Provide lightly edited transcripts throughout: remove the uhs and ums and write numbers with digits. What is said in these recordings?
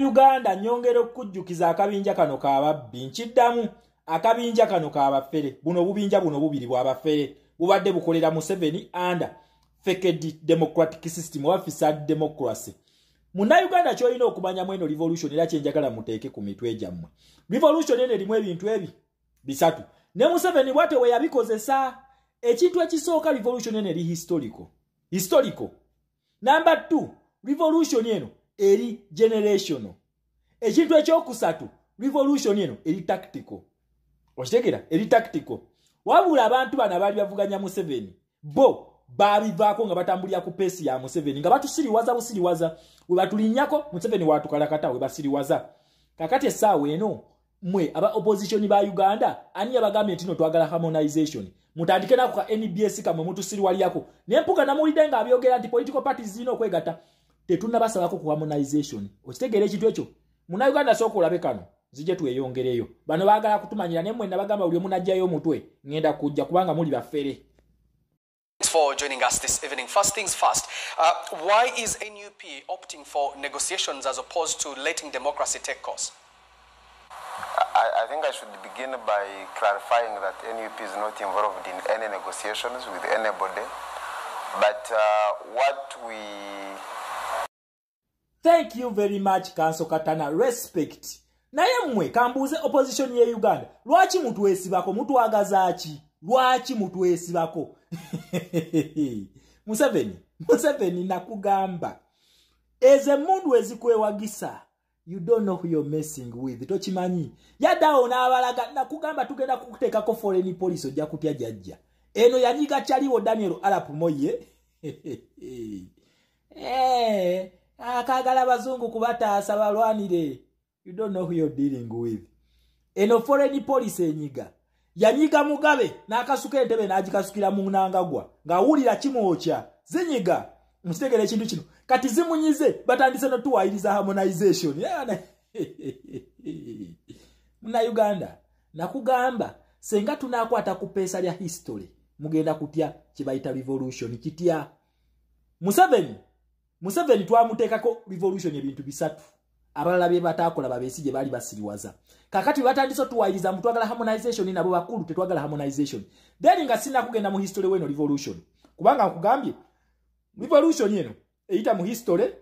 Uganda nyongera okujjukiza akabinja kano kababbi nkiddamu akabinja kano kabafere buno bubinja buno bubiri bwabafere bubadde bukolera Museveni under fake democratic system wa fisad democracy. Muna Uganda kyolina okumanya mweno revolution era kyenjagala muteeke ku mitwe gyammwe. Revolution ene limu ebintu ebi bisatu. Ne Museveni bwate we yabikozesa ekintu ekisooka revolution ene li historical. Number 2, revolution eno eri generational. Ekintu ekyokusatu revolution eno eri tactical. Oshitegera eri tactical. Wabula abantu bana bali bavuganya Museveni bo babivaako nga batambulira ku pesi ya Museveni nga batusiriwaza busiriwaza we batulinyako Museveni watukalakata we basiriwaza. Kakati essaawa eno mwe aba opposition ba Uganda ani abagamye ntino twagala harmonization mutandike nako ka NBS kamwe mutusiriwaliyako nempuka namulide nga abyogera nti political parties zino okwegata tetuna basabako ku harmonization. Okitegere ekintu ekyo muna Uganda soko olabe kano zije tweyongereyo bano baagala kutumanyira nemwe nabagamba buli munajjayo mutwe ngenda kujja kubanga muli bafere. For joining us this evening. First things first, why is NUP opting for negotiations as opposed to letting democracy take course? I think I should begin by clarifying that NUP is not involved in any negotiations with anybody. But what we... Thank you very much, Kanso Katana. Respect. Naye mwe kambuze opposition ye Uganda. Lwaki mutu esibako, mutu agazachi. Lwaki mutu esibako. Museveni nakugamba. Eze mundu ezikwewagisa. You don't know who you're messing with. Tochimanyi. Yadao na abalaga nakugamba tugenda kukutekako foreign police ojja kutya jajja. Eno yanyiga chaliwo Daniel Arap Moi. Akagala bazungu kubataasa balwanire. You don't know who you're dealing with. Eno foreign police enyiga. Yanyiga Mugabe n'akasuka entebe n'agikasukira mu nangagwa ng'awulira kimwokya zinyiga musitegere ekintu kino kati zimunyize batandise no tuwayiriza harmonization muna Uganda nakugamba senga tunakwata ku pesa lya history mugenda kutya kibayita revolution kitya Museveni twamuteekako revolution ebintu bisatu abalala bye batakola babesije bali basiriwaza kakati batandise tuwayiriza mutwagala harmonization nabo bakulu tetwagala harmonization then nga sina kugenda mu history weno revolution kubanga nkugambye revolution yeno eyita mu history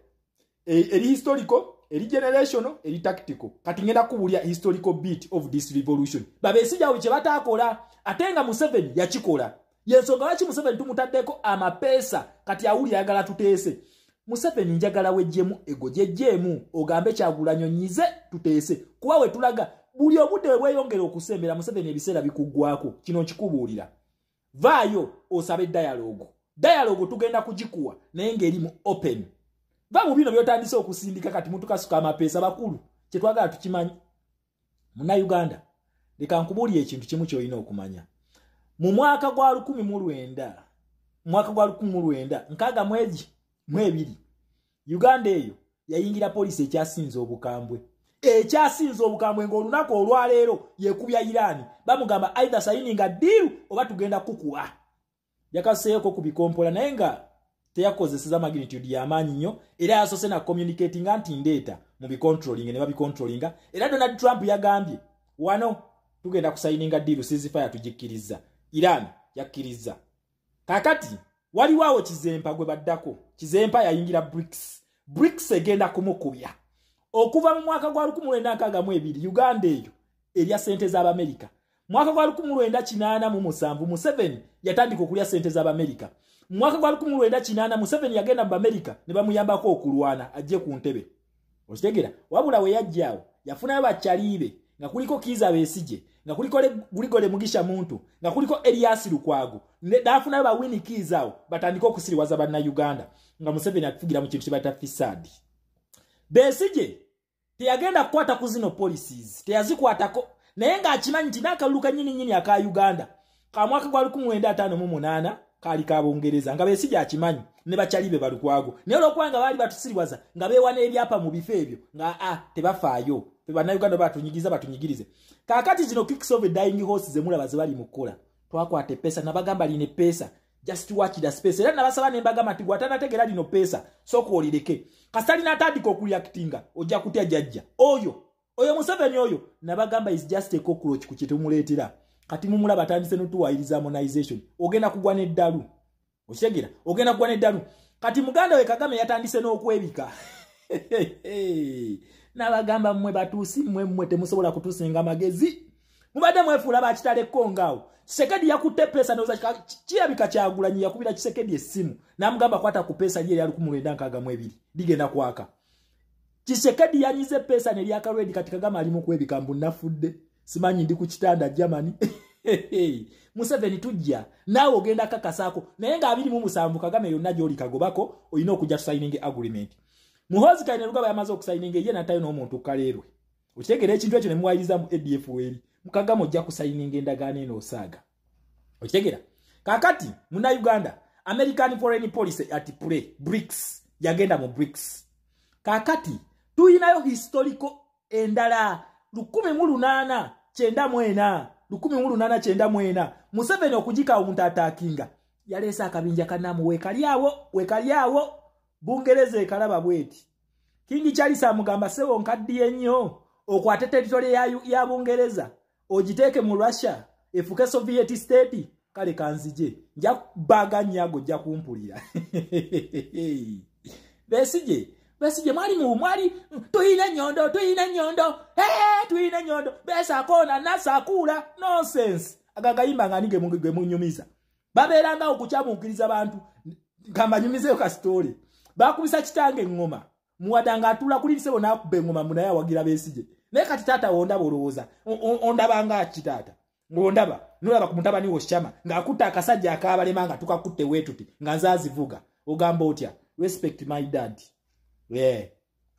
eri historical eri generational eri tactical kati ngenda kubulya historical bit of this revolution babesije awo kye batakola atenga Museveni yakikola yensonga lwaki Museveni tumutaddeko amapesa kati awuli yagala tuteese Museveni njagala wejjemu ego jejjemu ogambe Kyagulanyi nyize tuteese kuba we tulaga buli obudde bweyongera okusembera Museveni ebiseera bikuggwako kino nkikubuulira vaayo osabe dialogue tugenda kugikuwa naye ng'erimu open va mu bino byotandise okusindika kati mutukasuka amapesa bakulu kyetwagala tukimanyi muna Uganda leka nkubuulira ekintu kimu ky'olina okumanya mu mwaka gwa 1900 nkaaga mwebiri Uganda eyo yayingira police ekyasinze obukambwe ng'olunaku olwaleero yekubya Iran bamugamba either signing a deal oba tugenda kukuwa yakaseeko ku bikompola naye nga teyakozeseza magnitude y'amaanyi nnyo era yasose na communicating anti ndeta mu bicontrolling ne babicontrollinga era Donald Trump yagambye wano tugenda kusigninga deal ceasefire tugikkiriza Iran yakkiriza kakati waliwo Kizempa gwe baddako Kizempa yayingira BRICS egenda kumukubya okuva mu mwaka gwa 1962 Uganda eyo erya sente z'Amerika mwaka gwa 1987 Museveni yatandika okulya sente z'Amerika mwaka gwa 1980 Museveni yagenda mu Amerika ne bamuyambako okulwana ajje ku ntebe okitegera wabula we yajjaawo yafunayo bakyalibe nga kuliko Kiza Besigye nga kuliko Guligole Mugisha Muntu nga kuliko Elias Lukwago nafunayo ba Winnie Kizaawo batandika okusiriwaza banna Uganda nga Museveni akufugira mu kintu kibayita fisadi. Besigye teyagenda kukwata ku zino policies teyazikwatako naye nga akimanyi nti n'akalulu nyini aka Uganda ka mwaka gwa 1958 kali ka Bungereza nga Besigye akimanyi ne bakyalibe balukwago naye olw'okubanga baali batusiriwaza nga beewana ebyapa mu bifo ebyo nga tebafaayo Bannayuganda batunyigirize kakati zino kicks of a dying horse zemulaba ze bali mukola twakwate pesa nabagamba line pesa just watch the space era nabasaba ne mbagamba ati gwatanategera lino pesa soko olireke kasali natandika okureactinga ojja kutya jajja oyo Museveni oyo nabagamba is just a cockroach ku kitumuleetera kati mumulaba atandise n'otuwayiriza harmonization ogenda kugwa n'eddalu okitegera ogenda kugwa n'eddalu kati muganda we Kagame yatandise n'okwebika nabagamba mmwe batuusi mmwe temusobola kutusinga magezi mubadde mwefuula bakitale kongaawo Kisekedi yakutte pesa noza kirabika Kyagulanyi yakubira Kisekedi essimu namugamba kwata ku pesa ye yali 1962 ligenda kwaka Kisekedi yanyize pesa ne lyaka redi kati Kagame ali mu kwebika mbu nafudde simanyi ndi ku kitanda Germany Museveni tujja nawe ogenda kakasaako naye nga 27 Kagame yonna gy'oli kagobako olina okujja signing agreement Muhoozi Kainerugaba yamaze okusigning ye natayo n'omuntu kaleerwe okitegera ekintu ekyo ne muwayiriza mu ADF weri Mukagama ojja kusigning endagaano eno osaaga okitegera kakati muna Uganda American Foreign Policy at play BRICS yagenda mu BRICS kakati tuyinayo historical endala 1894 Museveni okujika omuntu atakinga yaleesa akabinja kanamu wekalyawo Bungereza ekalaba bweti King Charles amugamba sewo nkaddiye nnyo okwate territory ya Bungereza ojiteeke mu Russia efuke Soviet state kale kanzije nja baga nyago nja kumpulira Besije mwali tuyina nyondo tuyina nyondo besa kona nasakula nonsense agagayimba nganige mugwe munyumiza baberanga okukyamukiriza abantu kamba nyumizeyo ka story bakubisa kitange ngoma muwadanga atula kulisebo nakube ngoma munaya wagira Besije naye kati tata wonda bolowooza ondabanga kitata ngondaba nolaba ku mutabani wo Shama ng'akutta akasajja akabalema nga tukakutte wetuti nga nzaazivuga ogamba otya respect my dad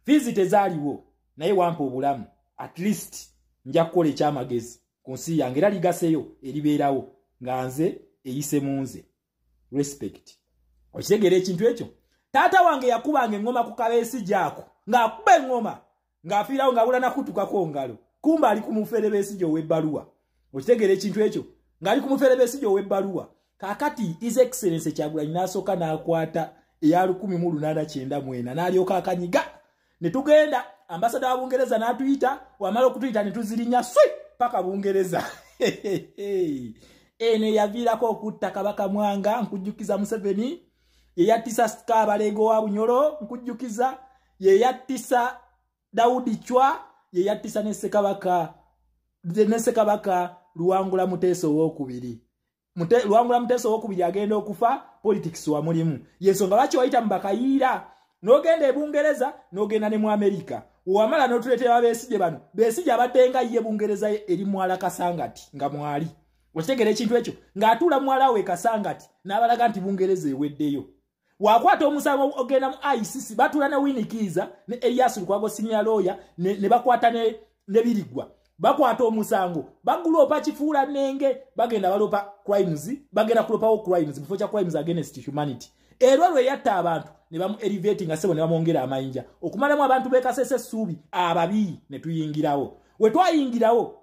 visit ezaaliwo naye wampa obulamu at least nja kukola ekyamagezi ku nsi yange era ligaseyo eribeerawo nga nze eyise munze respect okitegera ekintu ekyo taata wange yakubanga engoma ku Kabesigye ako ng'akuba engoma ng'afiirawo ng'abula nakutukako ngalo kumba ali ku mufere Besigye ow'ebbaluwa okitegera ekintu ekyo ng'ali ku mufere Besigye ow'ebbaluwa kakati His Excellency Kyagulanyi n'asooka n'akwata eya 1894 n'alyoka akanyiga ne tugenda ambasada wa Bungereza n'atuyita wamala okutuyita ne tuzirinya paka Bungereza ene yaviirako okutta Kabaka Mwanga nkujjukiza Museveni ye yattisa Kaabalengo wa Bunyoro nkujjukiza ye yattisa Daudi Chwa ye yattisa ne Ssekabaka Luwangula Muteesa ow'okubiri Luwangula Muteesa ow'okubiri agenda okufa politics wa mulimu yensonga lwaki wayita mbakayiira n'ogenda e Bungereza n'ogenda ne mu Amerika wamala n'otuleetera Besigye bano Besigye abadde nga ye Bungereza eri mwala Kasangati nga mwali okitegera ekintu ekyo ng'atuula mwala we Kasangati n'abalaga nti Bungereza eweddeyo wakwata omusango ogenda mu ICC batula ne Winikiza ne Elias Lukwago senior lawyer ne bakwata ne Birigwa bakwata omusango bagulopa kifuula nenge bagenda balopa crimes bagenda kulopawo crimes before cha crimes against humanity lwe yatta abantu ne bamu elevating asebo ne bamongera amayinja okumalamu abantu bekasese suubi ababi ne tuyingirawo we twayingirawo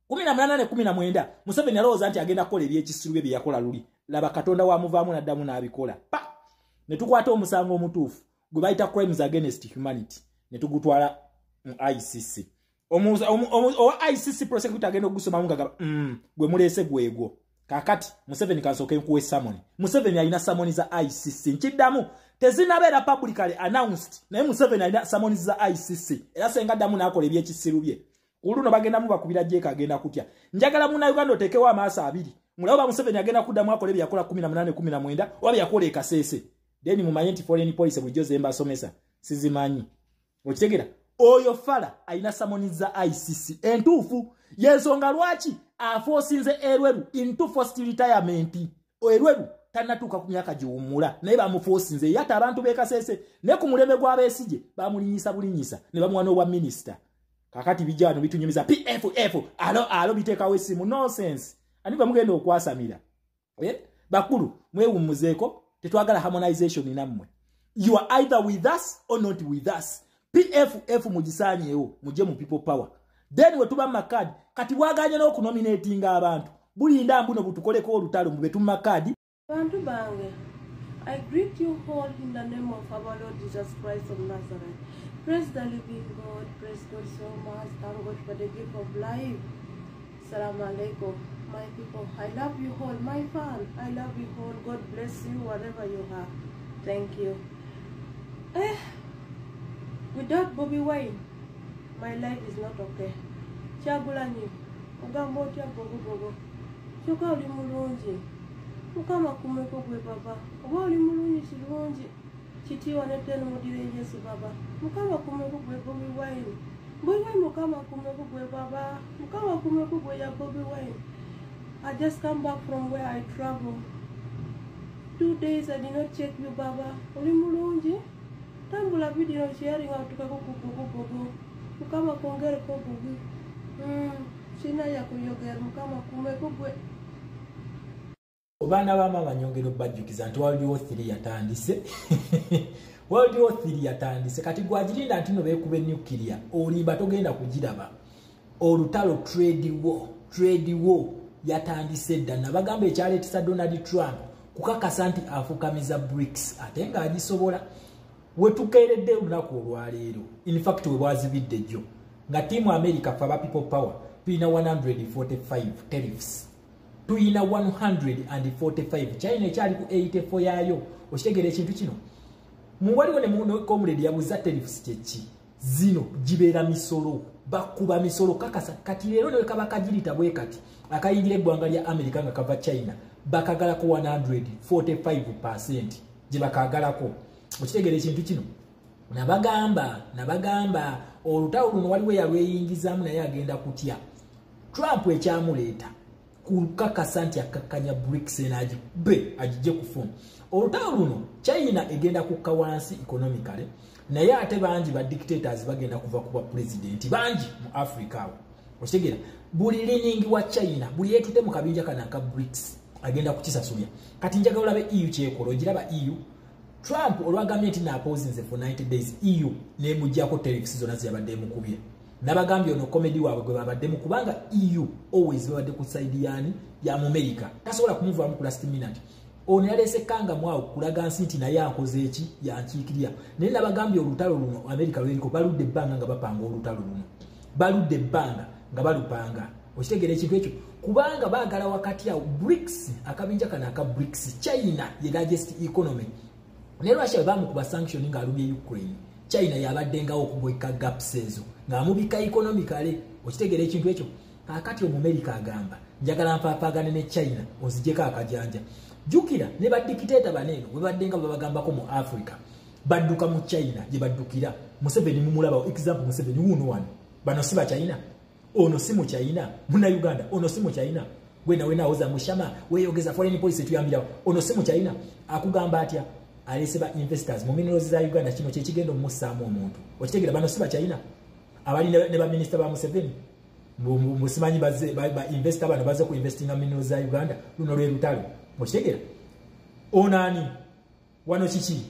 18 ne 19 Museveni alowooza nti agenda kukola ebyekisiru bye yakola luli laba Katonda wamuvaamu naddamu n'abikola ne tukwata omusango omutuufu gwe bayita crimes against humanity ne tugutwala mu ICC owa ICC prosecutor agenda ogusoma munga gwe muleese gwegwo kakati Museveni kansooke nkuwe summon Museveni alina summon za ICC nkiddamu tezinabeera publicly announced naye Museveni alina summon za ICC era senga ddamu n'akola ebyekisiru bye oluno bagenda mubakubira jeka agenda kutya njagala muna Uganda otekewo amaaso abiri mulaba Museveni agenda kuddamu akola ebyakola 18 19 oba byakola ekasese then mumanye nti foreign policy bulijjo zemba asomesa sizimanyi okitegera oyo fala aina samoniza ICC entuufu yensonga lwaki afosinze Erweru into forced retirement Erweru tanatuuka ku myaka giwummula naye bamufosinze yata abantu bekasese ne ku mulembe gwa Besigye bamulinyisa bulinyisa ne bamuwana obwa minister kakati bijano bitunyumiza PFF alo bitekawo esimu nonsense ani bamugenda okwasamira bakulu mwewumuzeeko tetwagala harmonization inammwe you are either with us or not with us PFF mugisanyeewo muje mu people power then wetuba makadi kati bwaganye n'okunominatinga abantu bulinda mbuno butukoleko olutalo mube tumma kadi bantu bange I greet you all in the name of our Lord Jesus Christ of Nazareth. Praise the living God. Praise God so much. Thank God for the gift of life. Assalamu alaikum, my people. I love you all. My fan, I love you all. God bless you wherever you are. Thank you. Without Bobby Wine, my life is not okay. Chagulanyi, Ugambotia Bogo. Choka ulimulunji. Ukama kumeko kwe baba. Uba ulimulunji silunji. Chiti wanetenu mudire Yesu baba. Mukama kumeko kwe Bobby Wine. Bobby Wine mukama kumeko kwe baba. Mukama kumeko kwe ya Bobby Wine. I just come back from where I traveled. 2 days I did not check you baba. Ulimulunji. Tambula video sharing out kukukukukuku. Mukama kongere kukuku. Sina ya kuyogera mukama kumeko kwe. Obana bama banyongero bajjukiza nti World War 3 yatandise. World War 3 yatandise kati gwajirinda ntino bekube nuclear olimba togenda kugiraba. Olutalo trade war yatandise dana bagamba ekyaletisa Donald Trump kukakasa nti afukamiza BRICS ate nga agisobola wetukeeredde olunaku olwaleero. In fact we bwazibidde jjo nga tiimu America fa people power tulina 145 tariffs. Tuyina 145 China ekyali ku 84 yayo. Okitegera ekintu kino muwaliwo ne muno comrade yabuza tariffs kyeki zino jibeera misolo bakuba misolo kakasa kati leero ne kabakagirita bwe kati akayingira eggwanga lya America nga kava China bakagalako 145% gye bakagalako. Okitegera ekintu kino nabagamba olutawo luno waliwo yalweyingizaamu naye agenda kutya Trump ekyamuleeta kukakasa nti akakanya BRICS agije kufuna olutawo luno China egenda kukka wansi economically naye ate bangi ba dictators bagenda kuva kuba president bangi mu Africa awo. Okitegera buli leaning wa China buli yetutte mu kabinja kana ka BRICS agenda kukisasulya. Kati njagala olabe EU kyekola ogiraba EU Trump olwagambye nti napozinze for 90 days EU ne mujjako tariffs zonna ziyabadde mukubye. Nabagambye ono comedy waabwe gwe babadde mu kubanga EU always babadde ku side yani ya America. Tasobola kumuvaamu ku last minute. Ono yalese kanga mwawo kulaga nti naye akoze eki yankiikirya. Naye nabagambye olutalo luno America lweriko baludde ebbanga nga bapanga olutalo luno. Baludde ebbanga nga balupanga. Okitegera ekintu ekyo kubanga baagala wakati awo BRICS akabinja kana aka BRICS China ye largest economy. Ne Russia bamukuba sanction nga alumye Ukraine. China yabaddengawo okubweka gaps ezo nga mubika economically. Okitegera ekintu ekyo kakati America agamba njagala mpapaagane ne China onzijeko akajanja. Jukira ne badikiteta baneno bwe baddenga babagambako mu Africa badduka mu China gye baddukira. Museveni mumulaba example Museveni wuno wano bano si ba China ono si mu China muna Uganda ono si mu China wena oza mushama weyogeza foreign policy tuyambira ono si mu China akugamba atya alese ba investors mu minerals za Uganda kino kye kigendo musaamu omuntu. Okitegera bano si ba China abali ne ba minister ba Museveni musimanyi ba investor bano baze ku investinga minerals za Uganda luno lwe lutalo. Okitegera onani wano kiki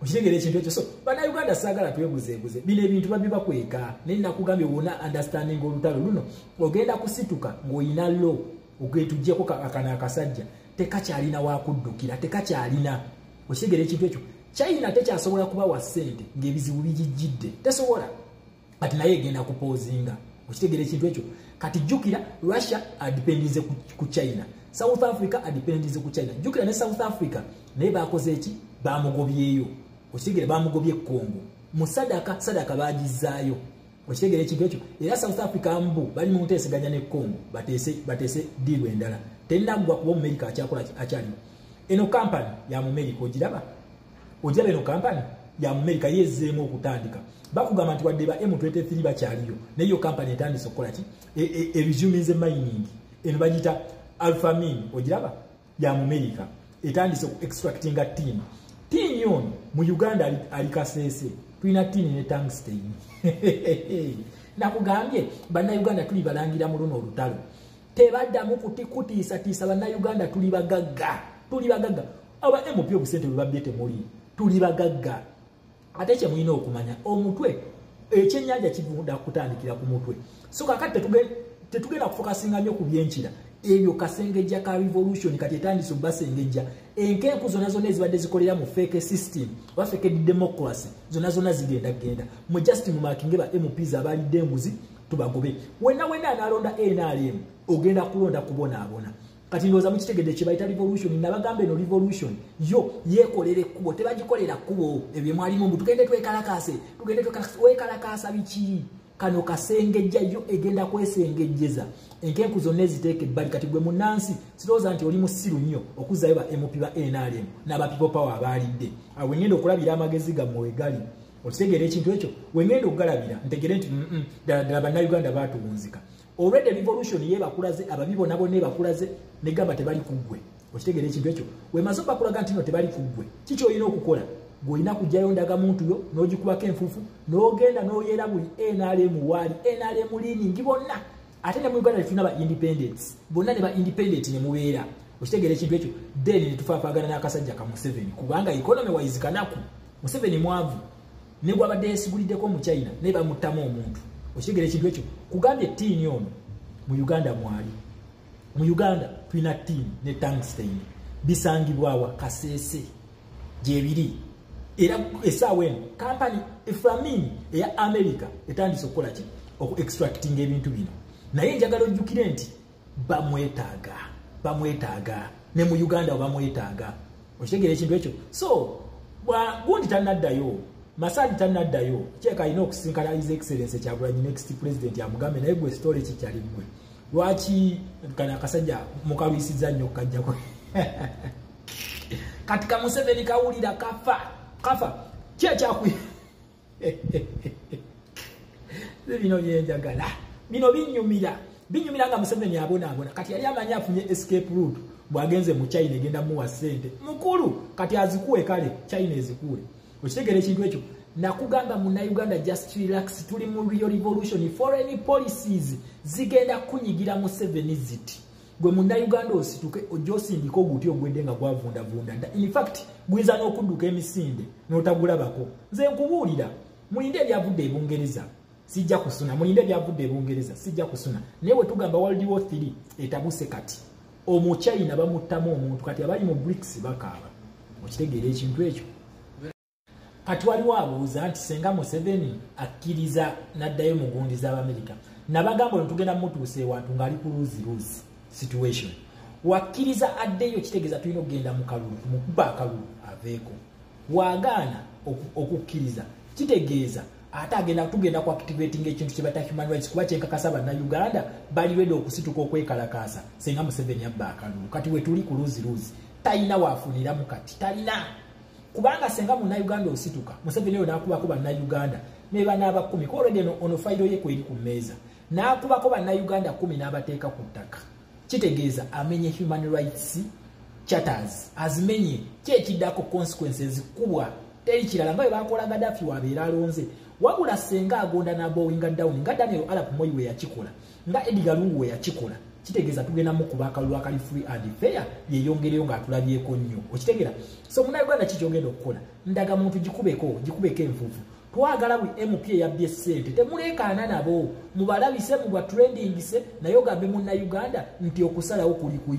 okitegera ekintu ekyo. So bana Uganda sagala twebuzeebuze bino ebintu babiba kweka naye nakugambye wona understanding olutalo luno ogenda kusituka ng'oyina lo ogetujjeko akana akasajja tekakyalina wakuddukira tekakyalina. Okitegera ekintu ekyo China tekyasobola kuba wa ssente ng'ebizibu bijijjidde tesobola kati naye egenda kupozinga. Okitegera ekintu ekyo kati jukira Russia adependinze ku China, South Africa adependinze ku China. Jukira ne South Africa naye bakoze eki bamugobyeyo. Okitegera bamugobye Congo sadaka bagizaayo. Okitegera ekintu ekyo era South Africa mbu bali mu nteeseganya ne Congo batese diru endala tennagwa kuba America akyakola akyalimu. Eno company ya America ogiraba eno company ya America yezeemu okutandika bakugamba nti wadde ba M23 bakyaliyo neyo company etandise okukola ki resuminze mining eno bagita Alpha Mine ogiraba ya America etandise extractinga tin yon mu Uganda ali kasese tulina tin ne tungsten nakugambye banna Uganda tuli balangira mu luno olutalo tebaddamu kutiisa banna Uganda tuli bagagga aba MP obusente bwe babyete muri tuli bagagga. Ate kye mulina okumanya omutwe ekyennyanja kivunda kutandikira ku mutwe. So kakati tetugenda kufokasinga nnyo ku byenkira ebyo kasengejja ka revolution kati etandise basengejja enkenku zonna ezibadde zikolera mu fake system wa fake democracy zonna zigenda mu just mu makinge ba MPs abalidde embuzi tubagobe wena analonda NRM ogenda kulonda kubona kati ndoza mukitegedde kye bayita revolution nabagambe no revolution yo yekolere kubo tebagikolera kubo ebyo mwalimu mbu tugende twekalakase wekalakasa biki kano kasengejja yo egenda kwesengejjeza enkenku zonna eziteeke ebbali kati gwe munansi sirowooza nti oli musiru nnyo okuzzayo ba MP ba NRM n'aba people power abalidde awo wengenda okulabira amagezi gammwe wegali okitegeera ekintu ekyo wengenda okugalabira ntegere nti ddala bannayuganda baatuwunzika already revolution yebakulaze ababibona bonna ebakulaze negamba tebali kuggwe okitegeera ekintu ekyo wemaze bakulaga nti no tebali kuggwe kiki olina okukola gwolina kujjayo ndagamuntu yo n'ogikubako enfuufu n'ogenda n'oyeera buli NRM waali NRM liiningi bonna ate ne mu Uganda tulina ba independence bonna ne ba independent ne mubeera okitegeera ekintu ekyo then ne tufaafagana n'akasajja ka Museveni kubanga economy wise kanaku Museveni mwavu ne gwabadde yeesiguliddeko mu China ne bamuttamu omuntu okitegeera ekintu ekyo kugambye ttiini ono mu Uganda mwali mu Uganda tulina ttiini ne tungsten bisangibwawa Kasese gyebiri era esaawa eno kampani Eframini eya America etandise okukola ki oku extracting ebintu bino naye njagala ojjukire nti bamwetaaga ne mu Uganda bamwetaaga okitegeera ekintu ekyo so gundi tannaddayo Masadi tannaddayo kyeka alina okusinkana His Excellency Kyagulanyi next president amugambe naye gwe story kikyali gwe lwaki kana akasajja mukalwisiza nnyo kajjako katika Museveni kawulira kafa kyekyakuy bino byenjagala bino binyumira nga Museveni abona kati yali amanyi afunye escape route bwagenze mu China egenda muwa ssente mukulu kati azikuwe kale China ezikuwe okitegeera ekintu ekyo nakugamba Munnayuganda just relax tuli mu real revolution foreign policies zigenda kunyigira Museveni ziti gwe Munnayuganda osituke ojosindika oguti ogwedde nga gwavundavunda in fact gwiza n'okudduka emisinde n'otagulabako nze nkubuulira mulinde ebyavudde e Bungereza sijja kusuna mulinde ebyavudde e Bungereza sijja kusuna naye bwe tugamba World War 3 etabuse kati Omuchina bamuttamu omuntu kati abali mu BRICS bakaaba okitegeera ekintu ekyo kati waliwo abuuza nti senga Museveni akkiriza n'addayo mu gundi z'Abamerika nabagamba ono tugenda mutuusa ewantu ng'ali ku lose situation wakkiriza addeyo kitegeeza tulina okugenda mu kalulu mukuba akalulu aveeko wagaana okukkiriza kitegeeza ate tugenda ku activating ekintu kye bata human rights kuba kyenkakasa bannayuganda bali wedde okusituka okwekalakaasa senga Museveni abba akalulu kati we tuli ku lose talina waafuniramu kati talina kubanga senga Munnayuganda osituka Museveni oyo n'akubako bannayuganda ne banaaba 10 ko already ono fayiro ye kweri ku mmeeza n'akubako bannayuganda 10 n'abateeka ku ttaka kitegeeza amenye human rights charters azimenye kyekiddako consequences kubwa teri kirala nga bwe bakola Gaddafi wabeera alonze wabula senga agonda n'abowinga down nga Daniel Arap Moi we yakikola nga Edgar Lungu we yakikola kitegeeza tugenda mu kuba akalulu akali free and fair yeyongereyo ng'atulabyeko nnyo okitegeera so Munnayuganda kikyogenda okukola ndaga muntu gikubeko enfuufu twagala buli MP eyabbye ssente temuleekaana nabo mubalabise mubatrendingise naye ogambe Munnayuganda nti okusalawo kuli ku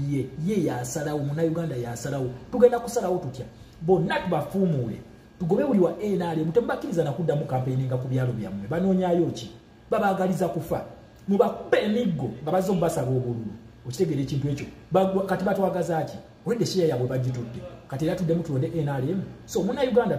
ye yasalawo Munnayuganda yasalawo tugenda kusalawo tutya bonna tubafuumuule tugobe buli wa NRM temubakkiriza nakuddamu campaigninga ku byalo byammwe banoonyaayo ki babaagaliza kufa mubakuba emiggo nga bazze obasaba obululu okitegeera ekintu ekyo kati batwagaza ki olwedde shiya yabwe bagitudde kati era tuddemu tulonde NRM so Munnayuganda